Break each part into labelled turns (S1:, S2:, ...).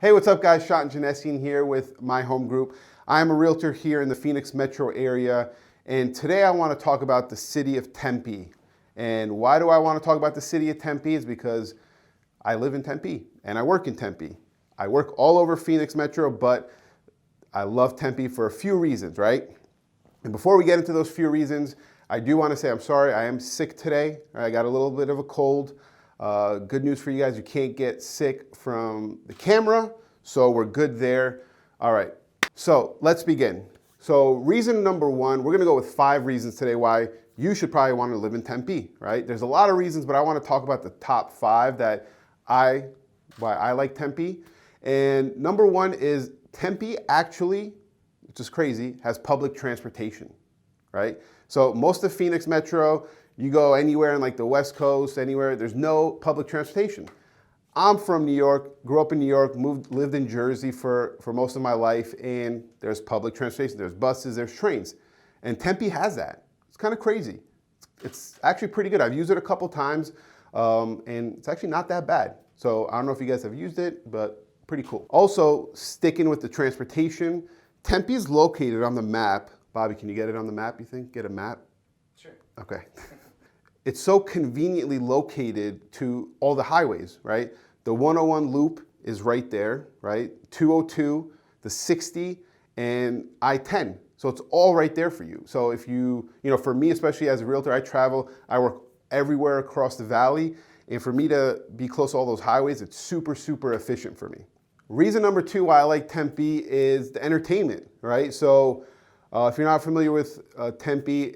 S1: Hey, what's up guys? Shot and Janessian here with My Home Group. I'm a realtor here in the Phoenix metro area, and today I want to talk about the city of Tempe. And why do I want to talk about the city of Tempe? Is because I live in Tempe and I work in Tempe. I work all over Phoenix metro, but I love Tempe for a few reasons, right? And before we get into those few reasons, I do want to say I'm sorry, I am sick today. I got a little bit of a cold. Good news for you guys, you can't get sick from the camera, so we're good there. All right, so let's begin. So reason number one, we're gonna go with 5 reasons today why you should probably want to live in Tempe, right? There's a lot of reasons, but I want to talk about the top 5 that why I like Tempe. And number 1 is Tempe actually, which is crazy, has public transportation, right? So most of Phoenix metro, you go anywhere in like the West Coast, anywhere, there's no public transportation. I'm from New York, grew up in New York, lived in Jersey for most of my life, and there's public transportation, there's buses, there's trains. And Tempe has that. It's kind of crazy. It's actually pretty good. I've used it a couple times, and it's actually not that bad. So I don't know if you guys have used it, but pretty cool. Also, sticking with the transportation, Tempe is located on the map. Bobby, can you get it on the map, you think? Get a map?
S2: Sure.
S1: Okay. It's so conveniently located to all the highways, right? The 101 loop is right there, right? 202, the 60, and I-10. So it's all right there for you. So if for me, especially as a realtor, I travel, I work everywhere across the valley. And for me to be close to all those highways, it's super, super efficient for me. Reason number 2 why I like Tempe is the entertainment, right? So if you're not familiar with Tempe,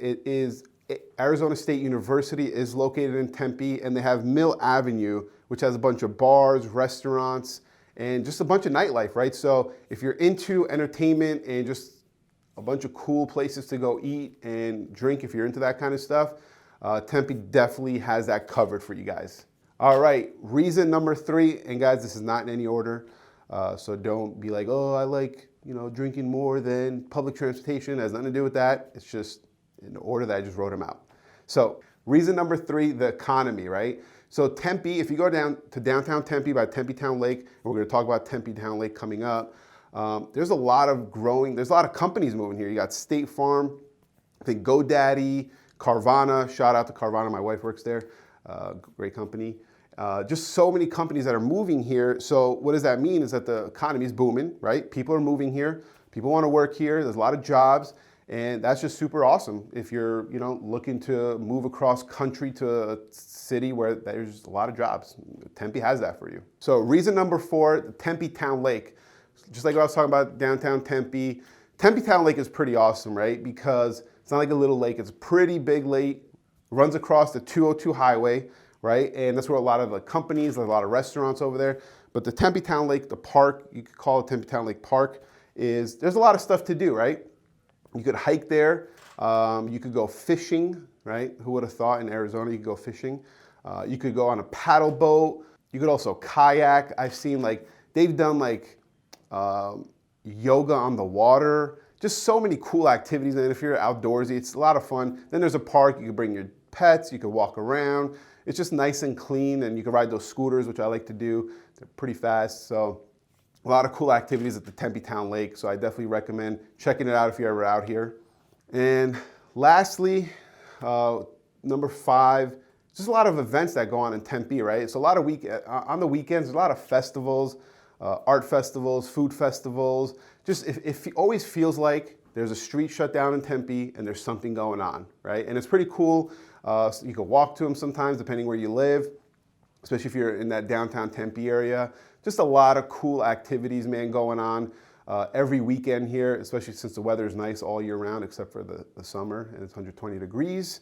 S1: Arizona State University is located in Tempe, and they have Mill Avenue, which has a bunch of bars, restaurants, and just a bunch of nightlife, right? So if you're into entertainment and just a bunch of cool places to go eat and drink, if you're into that kind of stuff, Tempe definitely has that covered for you guys. All right, reason number 3, and guys, this is not in any order, so don't be like, oh, I like drinking more than public transportation. It has nothing to do with that. It's just in the order that I just wrote them out. So reason number 3, the economy, right? So Tempe, if you go down to downtown Tempe by Tempe Town Lake, and we're gonna talk about Tempe Town Lake coming up, there's a lot of companies moving here. You got State Farm, I think GoDaddy, Carvana, shout out to Carvana, my wife works there, great company. Just so many companies that are moving here. So what does that mean is that the economy is booming, right? People are moving here, people wanna work here, there's a lot of jobs. And that's just super awesome if you're, looking to move across country to a city where there's a lot of jobs. Tempe has that for you. So reason number 4, the Tempe Town Lake. Just like I was talking about downtown Tempe, Tempe Town Lake is pretty awesome, right? Because it's not like a little lake, it's a pretty big lake, runs across the 202 highway, right? And that's where a lot of the companies, there's a lot of restaurants over there. But the Tempe Town Lake, the park, you could call it Tempe Town Lake Park, there's a lot of stuff to do, right? You could hike there, you could go fishing, right? Who would have thought in Arizona you could go fishing? You could go on a paddle boat. You could also kayak. I've seen they've done yoga on the water. Just so many cool activities, and if you're outdoorsy, it's a lot of fun. Then there's a park, you can bring your pets, you can walk around. It's just nice and clean, and you can ride those scooters, which I like to do. They're pretty fast, so. A lot of cool activities at the Tempe Town Lake, so I definitely recommend checking it out if you're ever out here. And lastly, number 5, just a lot of events that go on in Tempe, right? It's a lot of on the weekends, there's a lot of festivals, art festivals, food festivals. Just it always feels like there's a street shut down in Tempe and there's something going on, right? And it's pretty cool. So you can walk to them sometimes, depending where you live, especially if you're in that downtown Tempe area. Just a lot of cool activities, man, going on every weekend here, especially since the weather is nice all year round, except for the summer, and it's 120 degrees.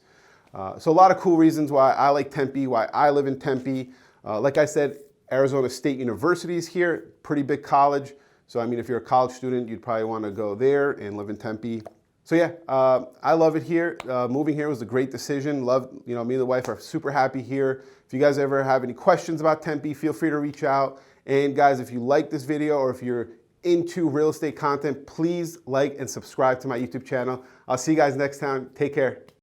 S1: So a lot of cool reasons why I like Tempe, why I live in Tempe. Like I said, Arizona State University is here, pretty big college. So I mean, if you're a college student, you'd probably want to go there and live in Tempe. So yeah, I love it here. Moving here was a great decision. Me and the wife are super happy here. If you guys ever have any questions about Tempe, feel free to reach out. And guys, if you like this video or if you're into real estate content, please like and subscribe to my YouTube channel. I'll see you guys next time. Take care.